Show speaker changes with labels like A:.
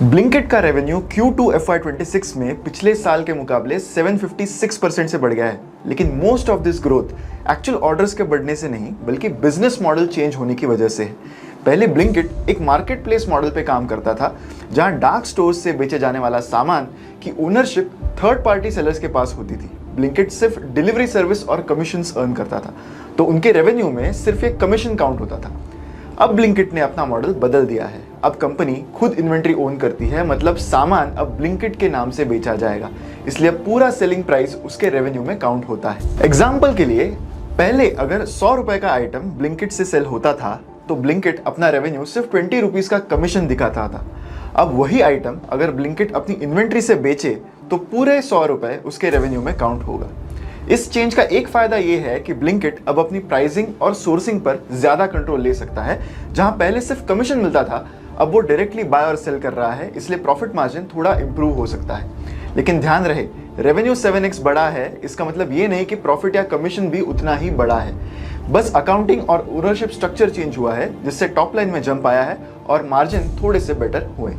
A: Blinkit का revenue Q2 FY26 में पिछले साल के मुकाबले 756% से बढ़ गया है, लेकिन most of this growth actual orders के बढ़ने से नहीं बल्कि बिजनेस मॉडल चेंज होने की वजह से है। पहले ब्लिंकिट एक मार्केट प्लेस मॉडल पे काम करता था, जहां डार्क स्टोर्स से बेचे जाने वाला सामान की ओनरशिप थर्ड पार्टी सेलर्स के पास होती थी। ब्लिंकिट सिर्फ डिलीवरी सर्विस और कमीशंस अर्न करता था, तो उनके रेवेन्यू में सिर्फ एक कमीशन काउंट होता था। अब ब्लिंकिट ने अपना मॉडल बदल दिया है। अब कंपनी खुद इन्वेंट्री ओन करती है, मतलब सामान अब ब्लिंकिट के नाम से बेचा जाएगा, इसलिए पूरा सेलिंग प्राइस उसके रेवेन्यू में काउंट होता है। एग्जाम्पल के लिए, पहले अगर 100 रुपए का आइटम ब्लिंकिट से सेल होता था तो ब्लिंकिट अपना रेवेन्यू सिर्फ 20 रुपीज का कमीशन दिखाता था। अब वही आइटम अगर ब्लिंकिट अपनी इन्वेंट्री से बेचे तो पूरे 100 रुपए उसके रेवेन्यू में काउंट होगा। इस चेंज का एक फायदा यह है कि ब्लिंकिट अब अपनी प्राइसिंग और सोर्सिंग पर ज्यादा कंट्रोल ले सकता है। जहां पहले सिर्फ कमीशन मिलता था, अब वो डायरेक्टली बाय और सेल कर रहा है, इसलिए प्रॉफिट मार्जिन थोड़ा इंप्रूव हो सकता है। लेकिन ध्यान रहे, रेवेन्यू 7x बढ़ा है, इसका मतलब ये नहीं कि प्रॉफिट या कमीशन भी उतना ही बढ़ा है। बस अकाउंटिंग और ओनरशिप स्ट्रक्चर चेंज हुआ है, जिससे टॉप लाइन में जंप आया है और मार्जिन थोड़े से बेटर हुए।